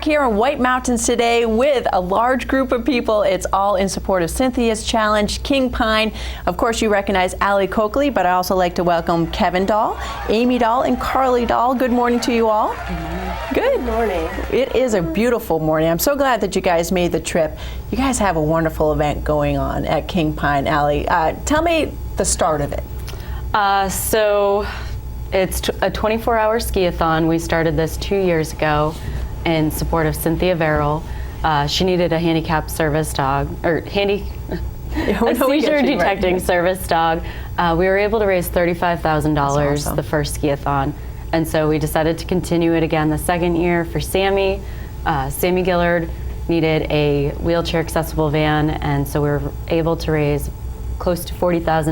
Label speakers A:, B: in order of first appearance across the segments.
A: Here in White Mountains today with a large group of people. It's all in support of Cynthia's challenge, King Pine. Of course, you recognize Allie Coakley, but I also like to welcome Kevin Dahl, Amy Dahl, and Carly Dahl. Good morning to you all. Good morning. It is a beautiful morning. I'm so glad that you guys made the trip. You guys have a wonderful event going on at King Pine. Allie, tell me the start of it.
B: So it's a 24-hour ski-a-thon. We started this 2 years ago in support of Cynthia Verrill. She needed a handicap service dog, or a seizure detecting service dog. We were able to raise $35,000 awesome. The first ski-a-thon. And so we decided to continue it again the second year for Sammy. Sammy Gillard needed a wheelchair accessible van, and so we were able to raise close to $40,000.
A: That's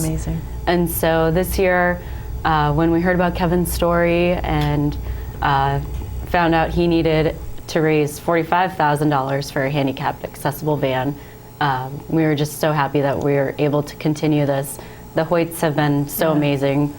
A: amazing.
B: And so this year, when we heard about Kevin's story and found out he needed to raise $45,000 for a handicapped accessible van, we were just so happy that we were able to continue this. The Hoyts have been so amazing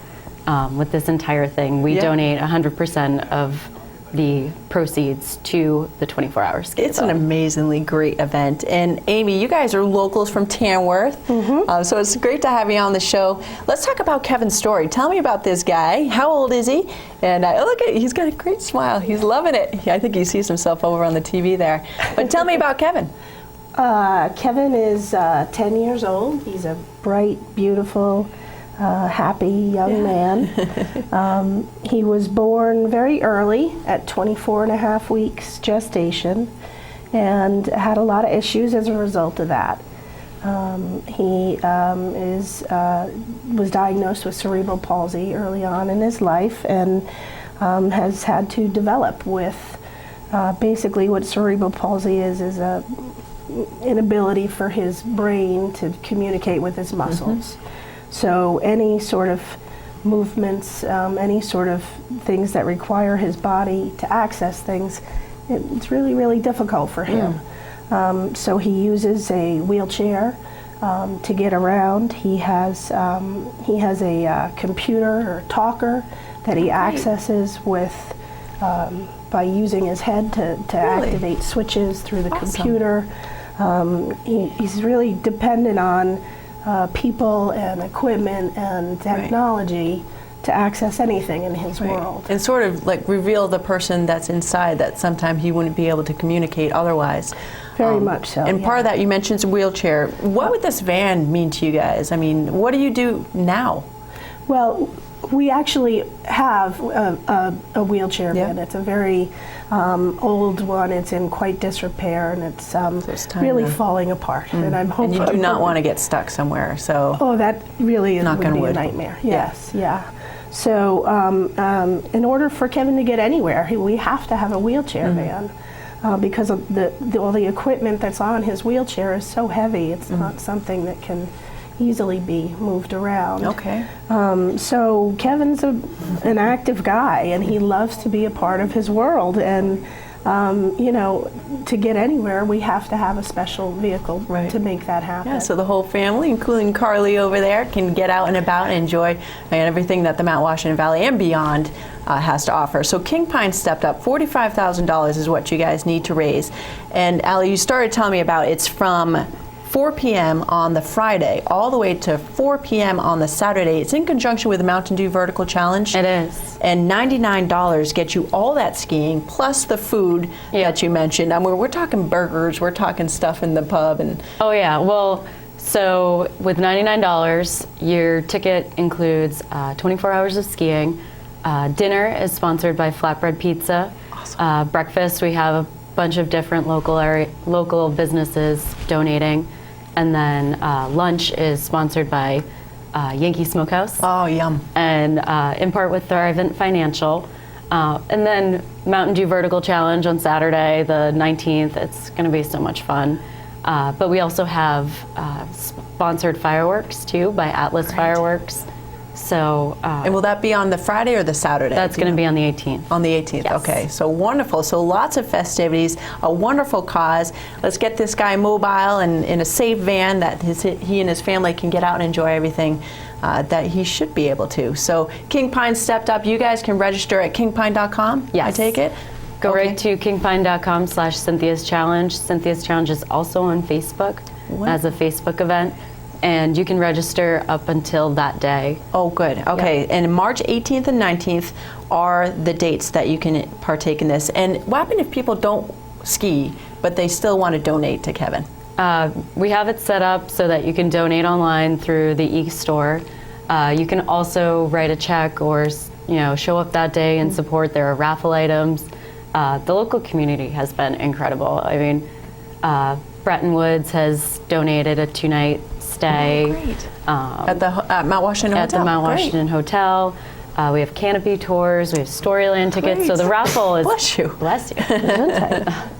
B: with this entire thing. We donate 100% of the proceeds to the 24-hour ski.
A: It's an amazingly great event. And Amy, you guys are locals from Tamworth, so it's great to have you on the show. Let's talk about Kevin's story. Tell me about this guy. How old is he? And look at, he's got a great smile. He's loving it. I think he sees himself over on the TV there. But tell me about Kevin.
C: Kevin is 10 years old. He's a bright, beautiful, happy young man. He was born very early at 24 and a half weeks gestation and had a lot of issues as a result of that. He was diagnosed with cerebral palsy early on in his life and has had to develop with basically what cerebral palsy is a inability for his brain to communicate with his muscles. So any sort of movements, any sort of things that require his body to access things, it's really, really difficult for him. So he uses a wheelchair to get around. He has a computer or talker that he accesses with by using his head to activate switches through the computer. He's really dependent on people and equipment and technology to access anything in his world.
A: And sort of like reveal the person that's inside that sometimes he wouldn't be able to communicate otherwise.
C: Very much so.
A: And part of that, you mentioned a wheelchair. What would this van mean to you guys? I mean, what do you do now?
C: Well, we actually have a wheelchair van. It's a very old one. It's in quite disrepair, and it's really falling apart. And I'm hoping.
A: And you do not want to get stuck somewhere, so.
C: Oh, that really is
A: would be
C: a nightmare. Yes, So, in order for Kevin to get anywhere, we have to have a wheelchair van. Because of all the equipment that's on his wheelchair is so heavy. It's not something that can easily be moved around.
A: Okay.
C: So Kevin's an active guy, and he loves to be a part of his world. And you know, to get anywhere, we have to have a special vehicle to make that happen.
A: Yeah, so the whole family, including Carly over there, can get out and about and enjoy everything that the Mount Washington Valley and beyond has to offer. So King Pine stepped up. $45,000 is what you guys need to raise. And Allie, you started telling me about it's from 4 p.m. on the Friday all the way to 4 p.m. on the Saturday. It's in conjunction with the Mountain Dew Vertical Challenge.
B: It is.
A: And $99 gets you all that skiing plus the food that you mentioned. I mean, we're talking burgers, we're talking stuff in the pub. And
B: oh yeah, well, so with $99, your ticket includes 24 hours of skiing. Dinner is sponsored by Flatbread Pizza. Awesome. Breakfast, we have a bunch of different local businesses donating. And then lunch is sponsored by Yankee Smokehouse.
A: Oh, yum.
B: And in part with Thrivent Financial. And then Mountain Dew Vertical Challenge on Saturday, the 19th. It's going to be so much fun. But we also have sponsored fireworks, too, by Atlas Fireworks. So,
A: and will that be on the Friday or the Saturday?
B: That's going to be on the 18th.
A: On the 18th, yes. Okay. So wonderful. So lots of festivities, a wonderful cause. Let's get this guy mobile and in a safe van that he and his family can get out and enjoy everything that he should be able to. So King Pine stepped up. You guys can register at kingpine.com,
B: yes.
A: I take it?
B: Go
A: Okay.
B: right to kingpine.com/Cynthia's Challenge. Cynthia's Challenge is also on Facebook as a Facebook event, and you can register up until that day.
A: Oh, good. Okay. And March 18th and 19th are the dates that you can partake in this. And what happens if people don't ski, but they still want to donate to Kevin?
B: We have it set up so that you can donate online through the e-store. You can also write a check or show up that day and support. There are raffle items. The local community has been incredible. I mean, Bretton Woods has donated a 2-night stay.
A: Oh, great. At the Mount Washington
B: at
A: Hotel?
B: the Mount
A: Great.
B: Washington Hotel. We have canopy tours. We have Storyland tickets.
A: Great.
B: So the raffle is
A: Bless you.
B: Bless you.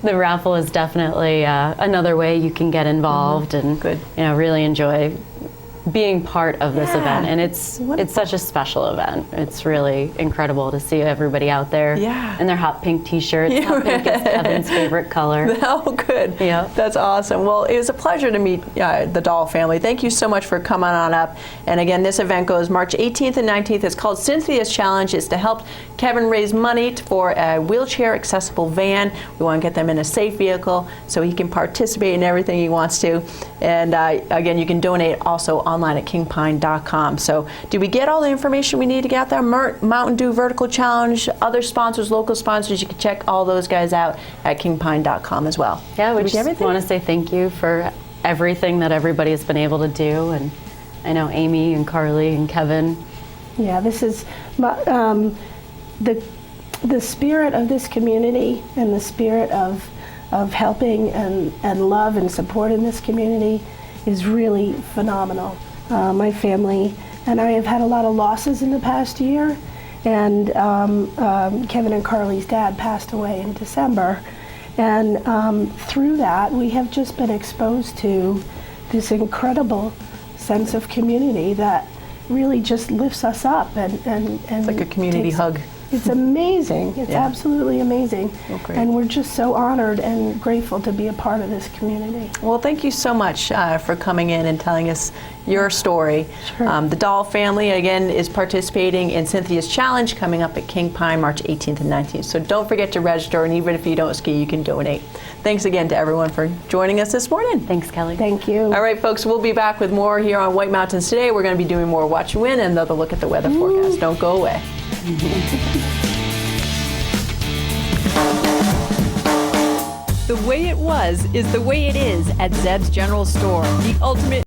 B: The raffle is definitely another way you can get involved and
A: Good.
B: really enjoy being part of this
A: Yeah.
B: event. And it's such a special event. It's really incredible to see everybody out there
A: Yeah.
B: in their hot pink t-shirts. Hot pink is Kevin's favorite color.
A: Oh, good.
B: Yeah.
A: That's awesome. Well, it was a pleasure to meet the Dahl family. Thank you so much for coming on up. And again, this event goes March 18th and 19th. It's called Cynthia's Challenge. It's to help Kevin raise money for a wheelchair accessible van. We want to get them in a safe vehicle so he can participate in everything he wants to. And again, you can donate also online at kingpine.com. So did we get all the information we need to get out there? Mountain Dew Vertical Challenge, other sponsors, local sponsors, you can check all those guys out at kingpine.com as well.
B: Yeah, we
A: Did
B: just
A: everything?
B: want to say thank you for everything that everybody has been able to do. And I know Amy and Carly and Kevin.
C: Yeah, this is the spirit of this community and the spirit of helping and love and support in this community is really phenomenal. My family and I have had a lot of losses in the past year, and Kevin and Carly's dad passed away in December, and through that we have just been exposed to this incredible sense of community that really just lifts us up and
A: It's like a community hug.
C: It's amazing. It's
A: Yeah.
C: absolutely amazing.
A: Well, great.
C: And we're just so honored and grateful to be a part of this community.
A: Well, thank you so much for coming in and telling us your story.
C: Sure.
A: The Dahl family, again, is participating in Cynthia's Challenge coming up at King Pine, March 18th and 19th. So don't forget to register, and even if you don't ski, you can donate. Thanks again to everyone for joining us this morning.
B: Thanks, Kelly.
C: Thank you.
A: All right, folks, we'll be back with more here on White Mountains today. We're going to be doing more Watch and Win and another look at the weather forecast. Don't go away.
D: The way it was is the way it is at Zeb's General Store, the ultimate